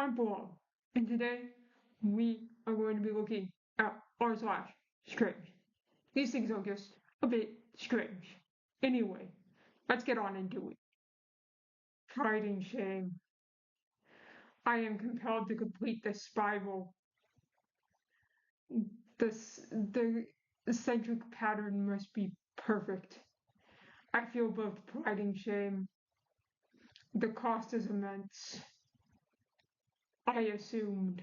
I'm Paul, and today we are going to be looking at r/strange. These things are just a bit strange. Anyway, let's get on into it. Fighting shame. I am compelled to complete this spiral. The eccentric pattern must be perfect. I feel both pride and shame. The cost is immense. I assumed.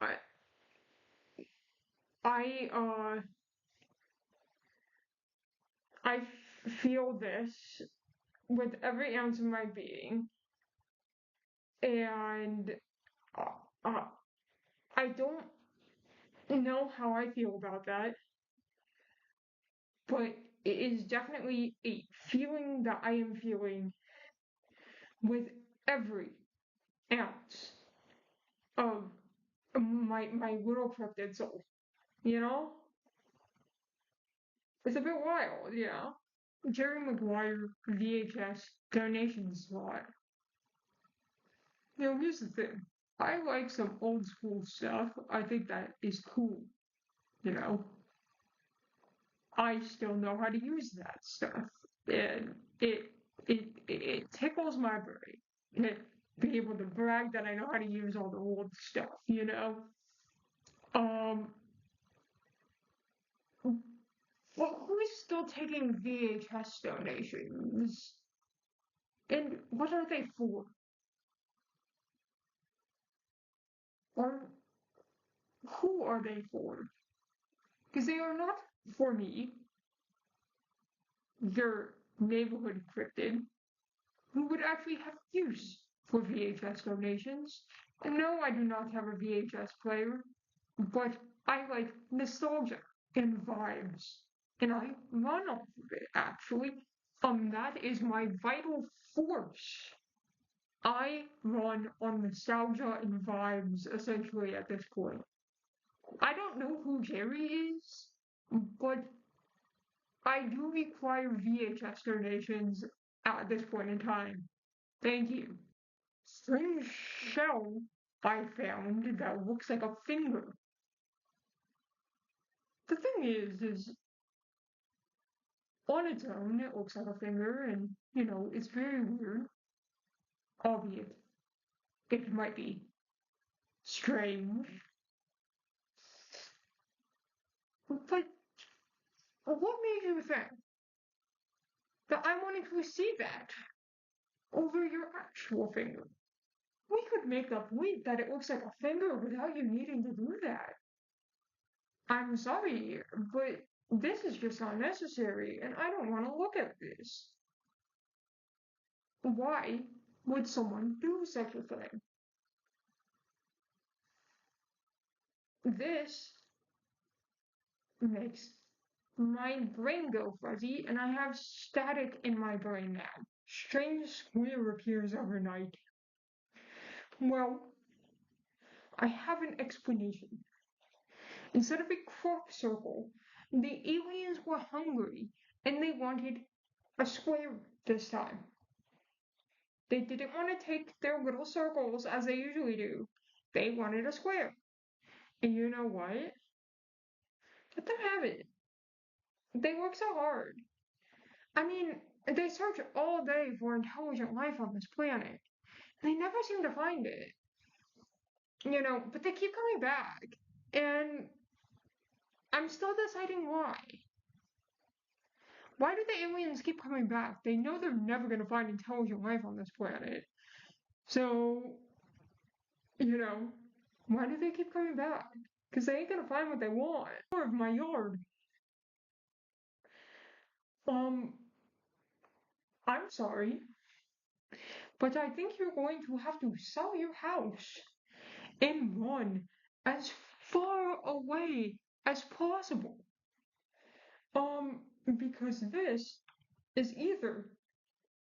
I I feel this with every ounce of my being, and uh, uh, I don't know how I feel about that, but it is definitely a feeling that I am feeling with every ounce of my little cryptid soul. You know, it's a bit wild. Jerry Maguire VHS donation slot. Here's the thing. I like some old school stuff. I think that is cool. You know, I still know how to use that stuff, and it tickles my brain to be able to brag that I know how to use all the old stuff. Um, well, who's still taking VHS donations, and what are they for? Or who are they for? Because they are not for me, your neighborhood cryptid, who would actually have use for VHS donations. And no, I do not have a VHS player, but I like nostalgia and vibes. And I run off of it, actually. That is my vital force. I run on nostalgia and vibes, essentially, at this point. I don't know who Jerry is, but I do require VHS donations at this point in time. Thank you. Strange shell I found that looks like a finger. The thing is on its own, it looks like a finger, and it's very weird. Albeit, it might be strange. But what made you think that I wanted to see that over your actual finger? We could make a point that it looks like a finger without you needing to do that. I'm sorry, but this is just unnecessary, and I don't want to look at this. Why would someone do such a thing? This makes my brain go fuzzy, and I have static in my brain now. Strange square appears overnight. Well, I have an explanation. Instead of a crop circle, the aliens were hungry and they wanted a square this time. They didn't want to take their little circles as they usually do. They wanted a square. And you know what? Let them have it. They work so hard. I mean, they search all day for intelligent life on this planet. They never seem to find it. But they keep coming back. And I'm still deciding why. Why do the aliens keep coming back? They know they're never going to find intelligent life on this planet. So, you know, why do they keep coming back? Because they ain't going to find what they want. More of my yard. Um, I'm sorry, but I think you're going to have to sell your house and run as far away as possible. Because this is either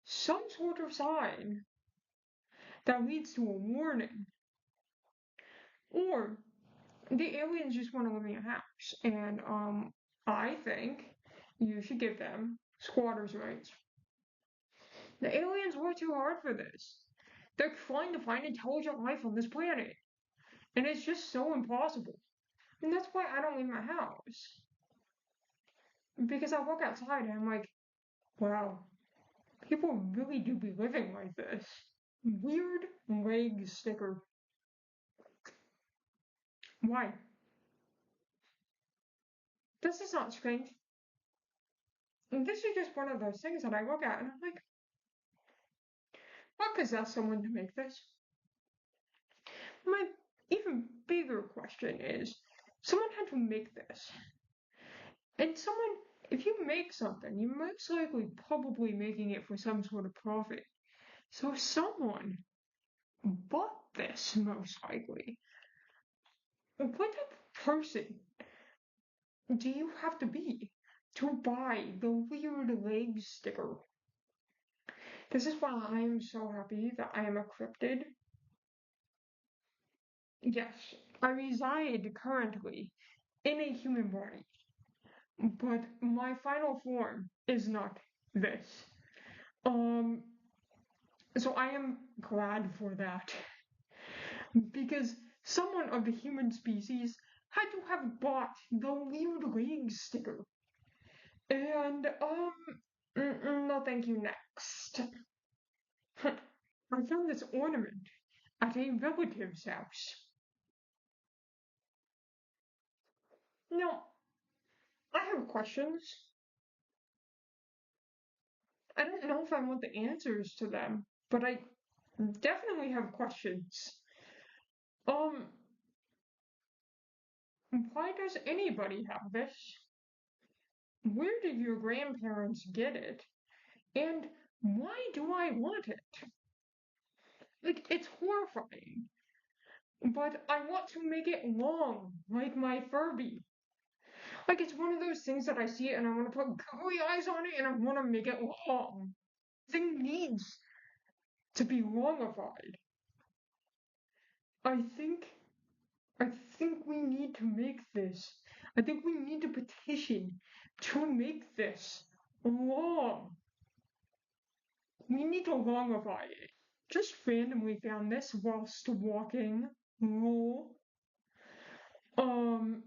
some sort of sign that leads to a warning, or the aliens just want to live in your house. And I think you should give them squatters' rights. The aliens work too hard for this. They're trying to find intelligent life on this planet, and it's just so impossible. And that's why I don't leave my house. Because I walk outside and I'm like, wow, people really do be living like this. Weird leg sticker. Why? This is not strange. And this is just one of those things that I look at and I'm like, what possessed someone to make this? My even bigger question is, someone had to make this. And someone, if you make something, you're most likely probably making it for some sort of profit. So someone bought this, most likely. What type of person do you have to be to buy the weird leg sticker? This is why I am so happy that I am a cryptid. Yes, I reside currently in a human body, but my final form is not this. Um, so I am glad for that because someone of the human species had to have bought the weird leg sticker. And no, thank you. Next, I found this ornament at a relative's house. Now, I have questions. I don't know if I want the answers to them, but I definitely have questions. Um, why does anybody have this? Where did your grandparents get it? And why do I want it? Like, it's horrifying. But I want to make it long, like my Furby. Like, it's one of those things that I see it and I want to put googly eyes on it and I want to make it long. Thing needs to be longified. I think I think we need to make this. I think we need to petition to make this long. We need to longify it. Just randomly found this whilst walking. Lol. Um,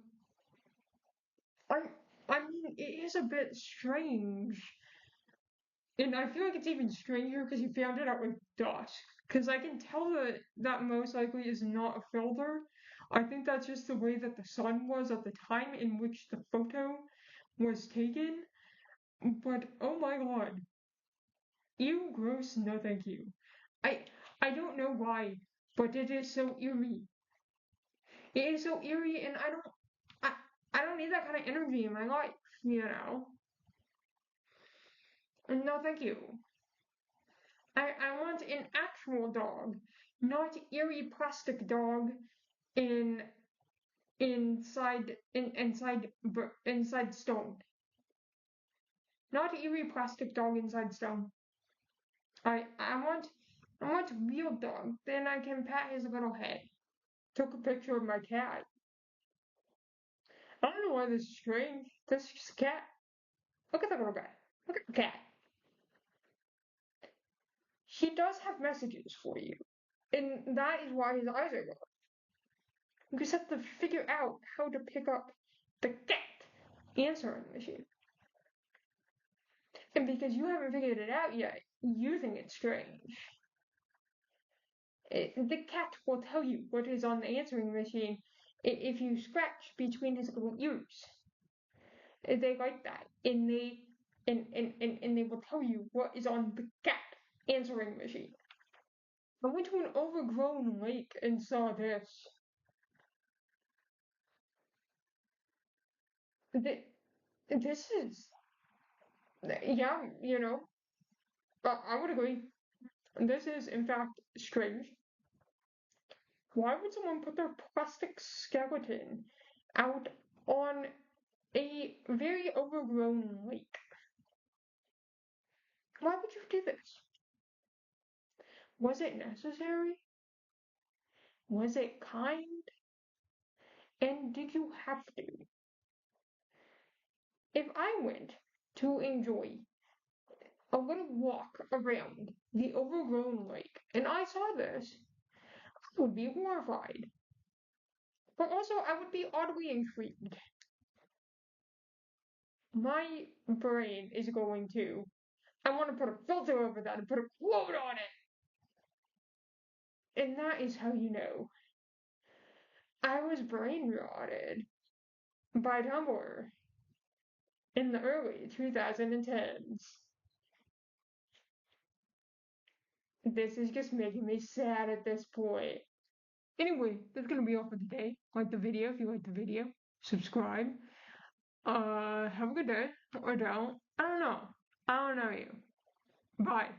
I, I mean, it is a bit strange. And I feel like it's even stranger because you found it out with dusk. Because I can tell that that most likely is not a filter. I think that's just the way that the sun was at the time in which the photo was taken. But oh my god. Ew, gross, no thank you. I I don't know why, but it is so eerie. It is so eerie and I I don't need that kind of energy in my life, you know. No thank you. I want an actual dog, not eerie plastic dog in inside stone. Not eerie plastic dog inside stone. I want real dog. Then I can pat his little head. Took a picture of my cat. I don't know why this is strange. This is just a cat. Look at the little guy. Look at the cat. He does have messages for you. And that is why his eyes are gone. You just have to figure out how to pick up the cat answering machine. And because you haven't figured it out yet, you think it's strange. The cat will tell you what is on the answering machine if you scratch between his little ears. They like that. And they will tell you what is on the cat answering machine. I went to an overgrown lake and saw this. This is, yeah, I would agree. This is, in fact, strange. Why would someone put their plastic skeleton out on a very overgrown lake? Why would you do this? Was it necessary? Was it kind? And did you have to? If I went to enjoy a little walk around the overgrown lake, and I saw this, I would be horrified. But also, I would be oddly intrigued. My brain is going to, I want to put a filter over that and put a quote on it. And that is how you know I was brain rotted by Tumblr in the early 2010s. This is just making me sad at this point. Anyway, that's gonna be all for today. Like the video if you like the video. Subscribe. Have a good day. Or don't. I don't know. I don't know you. Bye.